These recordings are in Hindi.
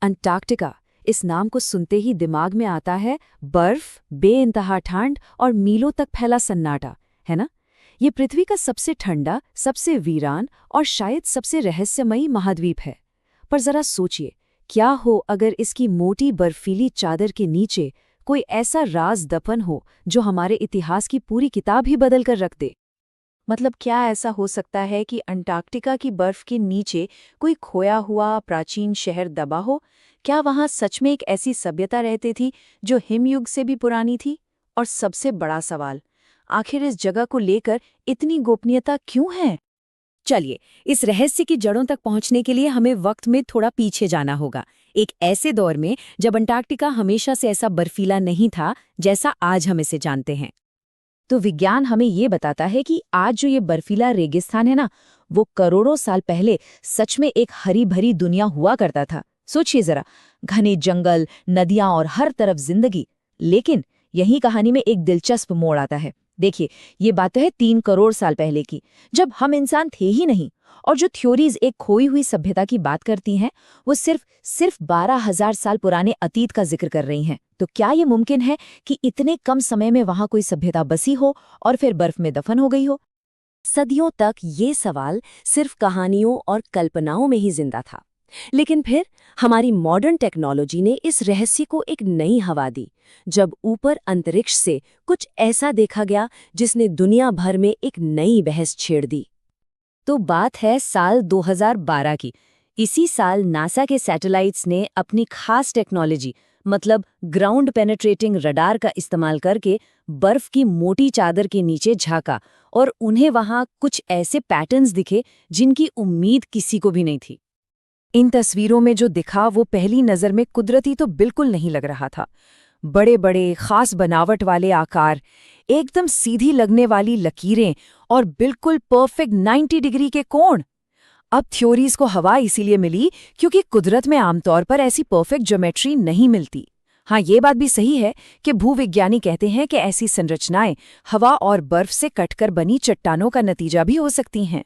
अंटार्कटिका, इस नाम को सुनते ही दिमाग में आता है बर्फ, बेइंतहा ठंड और मीलों तक फैला सन्नाटा, है ना? ये पृथ्वी का सबसे ठंडा, सबसे वीरान और शायद सबसे रहस्यमयी महाद्वीप है। पर जरा सोचिए, क्या हो अगर इसकी मोटी बर्फीली चादर के नीचे कोई ऐसा राज दफन हो जो हमारे इतिहास की पूरी किताब ही बदल कर रख दे। मतलब क्या ऐसा हो सकता है कि अंटार्कटिका की बर्फ के नीचे कोई खोया हुआ प्राचीन शहर दबा हो? क्या वहां सच में एक ऐसी सभ्यता रहती थी जो हिमयुग से भी पुरानी थी? और सबसे बड़ा सवाल, आखिर इस जगह को लेकर इतनी गोपनीयता क्यों है? चलिए, इस रहस्य की जड़ों तक पहुंचने के लिए हमें वक्त में थोड़ा पीछे जाना होगा, एक ऐसे दौर में जब अंटार्कटिका हमेशा से ऐसा बर्फीला नहीं था जैसा आज हम इसे जानते हैं। तो विज्ञान हमें ये बताता है कि आज जो ये बर्फीला रेगिस्तान है ना, वो करोड़ों साल पहले सच में एक हरी भरी दुनिया हुआ करता था। सोचिए जरा, घने जंगल, नदियां और हर तरफ जिंदगी। लेकिन यही कहानी में एक दिलचस्प मोड़ आता है। देखिए, ये बात है 3 करोड़ साल पहले की, जब हम इंसान थे ही नहीं। और जो थ्योरीज एक खोई हुई सभ्यता की बात करती हैं, वो सिर्फ 12,000 साल पुराने अतीत का जिक्र कर रही हैं। तो क्या ये मुमकिन है कि इतने कम समय में वहां कोई सभ्यता बसी हो और फिर बर्फ में दफन हो गई हो? सदियों तक ये सवाल सिर्फ कहानियों और कल्पनाओं में ही जिंदा था। लेकिन फिर हमारी मॉडर्न टेक्नोलॉजी ने इस रहस्य को एक नई हवा दी, जब ऊपर अंतरिक्ष से कुछ ऐसा देखा गया जिसने दुनिया भर में एक नई बहस छेड़ दी। तो बात है साल 2012 की। इसी साल नासा के सैटेलाइट्स ने अपनी खास टेक्नोलॉजी, मतलब ग्राउंड पेनेट्रेटिंग रडार का इस्तेमाल करके बर्फ की मोटी चादर के नीचे झांका और उन्हें वहां कुछ ऐसे पैटर्न्स दिखे जिनकी उम्मीद किसी को भी नहीं थी। इन तस्वीरों में जो दिखा वो पहली नज़र में कुदरती तो बिल्कुल नहीं लग रहा था। बड़े बड़े खास बनावट वाले आकार, एकदम सीधी लगने वाली लकीरें और बिल्कुल परफेक्ट 90 डिग्री के कोण। अब थ्योरीज को हवा इसीलिए मिली क्योंकि कुदरत में आमतौर पर ऐसी परफेक्ट ज्योमेट्री नहीं मिलती। हाँ, ये बात भी सही है कि भूविज्ञानी कहते हैं कि ऐसी संरचनाएं हवा और बर्फ से कटकर बनी चट्टानों का नतीजा भी हो सकती हैं।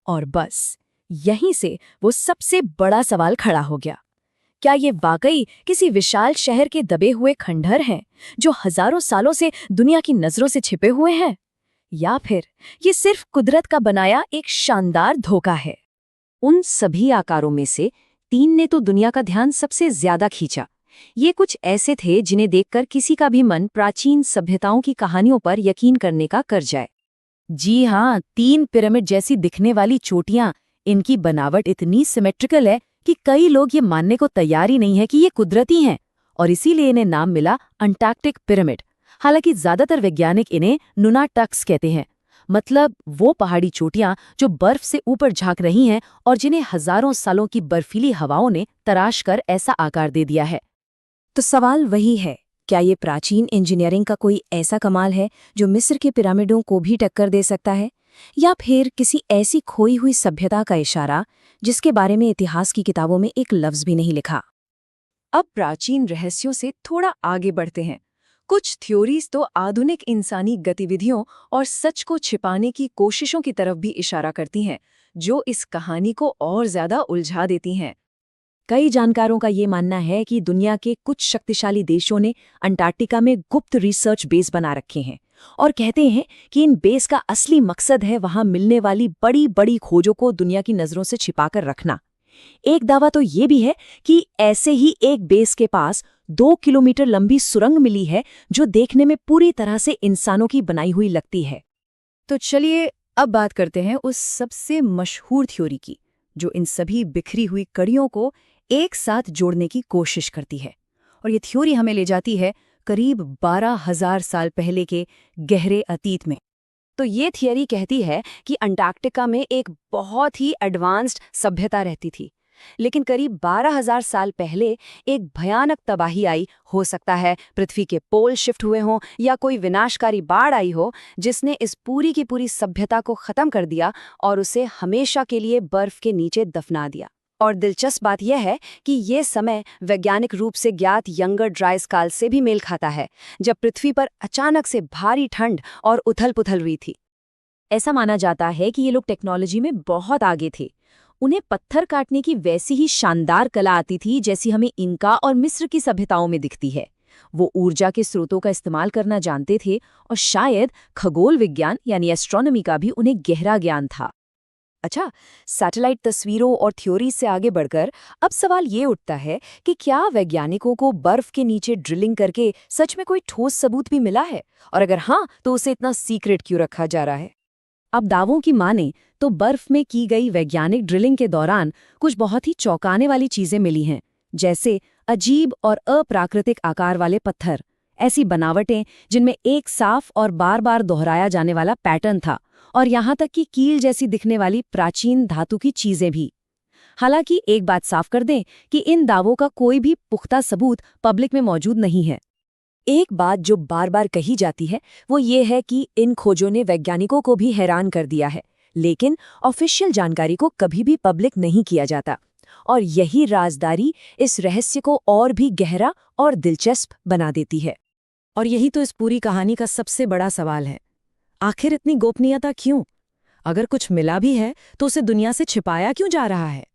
और बस यहीं से वो सबसे बड़ा सवाल खड़ा हो गया। क्या ये वाकई किसी विशाल शहर के दबे हुए खंडहर हैं जो हजारों सालों से दुनिया की नजरों से छिपे हुए हैं, या फिर ये सिर्फ कुदरत का बनाया एक शानदार धोखा है? उन सभी आकारों में से 3 ने तो दुनिया का ध्यान सबसे ज्यादा खींचा। ये कुछ ऐसे थे जिन्हें देखकर किसी का भी मन प्राचीन सभ्यताओं की कहानियों पर यकीन करने का कर जाए। जी हाँ, 3 पिरामिड जैसी दिखने वाली चोटियां। इनकी बनावट इतनी सिमेट्रिकल है कि कई लोग ये मानने को तैयार ही नहीं है कि ये कुदरती हैं, और इसीलिए इन्हें नाम मिला अंटार्कटिक पिरामिड। हालांकि ज्यादातर वैज्ञानिक इन्हें नुनाटक्स कहते हैं, मतलब वो पहाड़ी चोटियां जो बर्फ से ऊपर झांक रही हैं और जिन्हें हजारों सालों की बर्फीली हवाओं ने तराश कर ऐसा आकार दे दिया है। तो सवाल वही है, क्या ये प्राचीन इंजीनियरिंग का कोई ऐसा कमाल है जो मिस्र के पिरामिडों को भी टक्कर दे सकता है, या फिर किसी ऐसी खोई हुई सभ्यता का इशारा जिसके बारे में इतिहास की किताबों में एक लफ्ज भी नहीं लिखा? अब प्राचीन रहस्यों से थोड़ा आगे बढ़ते हैं। कुछ थ्योरीज तो आधुनिक इंसानी गतिविधियों और सच को छिपाने की कोशिशों की तरफ भी इशारा करती हैं, जो इस कहानी को और ज्यादा उलझा देती हैं। कई जानकारों का ये मानना है कि दुनिया के कुछ शक्तिशाली देशों ने अंटार्कटिका में गुप्त रिसर्च बेस बना रखे हैं और कहते हैं कि इन बेस का असली मकसद है वहां मिलने वाली बड़ी बड़ी खोजों को दुनिया की नजरों से छिपाकर रखना। एक दावा तो ये भी है कि ऐसे ही एक बेस के पास 2 किलोमीटर लंबी सुरंग मिली है जो देखने में पूरी तरह से इंसानों की बनाई हुई लगती है। तो चलिए अब बात करते हैं उस सबसे मशहूर थ्योरी की, जो इन सभी बिखरी हुई कड़ियों को एक साथ जोड़ने की कोशिश करती है। और ये थ्योरी हमें ले जाती है करीब 12,000 साल पहले के गहरे अतीत में। तो ये थियरी कहती है कि अंटार्कटिका में एक बहुत ही एडवांस्ड सभ्यता रहती थी, लेकिन करीब 12,000 साल पहले एक भयानक तबाही आई। हो सकता है पृथ्वी के पोल शिफ्ट हुए हों या कोई विनाशकारी बाढ़ आई हो जिसने इस पूरी की पूरी सभ्यता को खत्म कर दिया और उसे हमेशा के लिए बर्फ के नीचे दफना दिया। और दिलचस्प बात यह है कि ये समय वैज्ञानिक रूप से ज्ञात यंगर ड्राइस काल से भी मेल खाता है, जब पृथ्वी पर अचानक से भारी ठंड और उथल-पुथल हुई थी। ऐसा माना जाता है कि ये लोग टेक्नोलॉजी में बहुत आगे थे। उन्हें पत्थर काटने की वैसी ही शानदार कला आती थी जैसी हमें इंका और मिस्र की सभ्यताओं में दिखती है। वो ऊर्जा के स्रोतों का इस्तेमाल करना जानते थे और शायद खगोल विज्ञान यानी एस्ट्रोनॉमी का भी उन्हें गहरा ज्ञान था। अच्छा, सैटेलाइट तस्वीरों और थ्योरी से आगे बढ़कर अब सवाल ये उठता है कि क्या वैज्ञानिकों को बर्फ के नीचे ड्रिलिंग करके सच में कोई ठोस सबूत भी मिला है? और अगर हाँ, तो उसे इतना सीक्रेट क्यों रखा जा रहा है? अब दावों की माने तो बर्फ में की गई वैज्ञानिक ड्रिलिंग के दौरान कुछ बहुत ही चौंकाने वाली चीजें मिली हैं, जैसे अजीब और अप्राकृतिक आकार वाले पत्थर, ऐसी बनावटें जिनमें एक साफ और बार बार दोहराया जाने वाला पैटर्न था, और यहाँ तक कि कील जैसी दिखने वाली प्राचीन धातु की चीजें भी। हालांकि एक बात साफ कर दें कि इन दावों का कोई भी पुख्ता सबूत पब्लिक में मौजूद नहीं है। एक बात जो बार बार कही जाती है वो ये है कि इन खोजों ने वैज्ञानिकों को भी हैरान कर दिया है, लेकिन ऑफिशियल जानकारी को कभी भी पब्लिक नहीं किया जाता। और यही राजदारी इस रहस्य को और भी गहरा और दिलचस्प बना देती है। और यही तो इस पूरी कहानी का सबसे बड़ा सवाल है, आखिर इतनी गोपनीयता क्यों? अगर कुछ मिला भी है तो उसे दुनिया से छिपाया क्यों जा रहा है?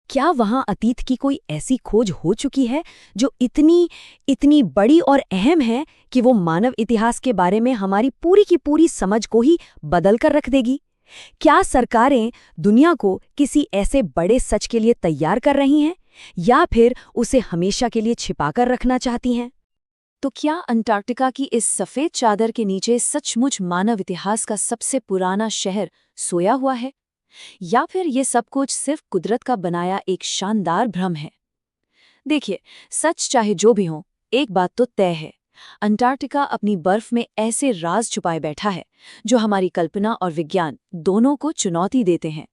क्या वहां अतीत की कोई ऐसी खोज हो चुकी है जो इतनी बड़ी और अहम है कि वो मानव इतिहास के बारे में हमारी पूरी की पूरी समझ को ही बदल कर रख देगी? क्या सरकारें दुनिया को किसी ऐसे बड़े सच के लिए तैयार कर रही हैं, या फिर उसे हमेशा के लिए छिपाकर रखना चाहती हैं? तो क्या अंटार्कटिका की इस सफेद चादर के नीचे सचमुच मानव इतिहास का सबसे पुराना शहर सोया हुआ है, या फिर ये सब कुछ सिर्फ कुदरत का बनाया एक शानदार भ्रम है? देखिए, सच चाहे जो भी हो, एक बात तो तय है, अंटार्कटिका अपनी बर्फ में ऐसे राज छुपाए बैठा है जो हमारी कल्पना और विज्ञान दोनों को चुनौती देते हैं।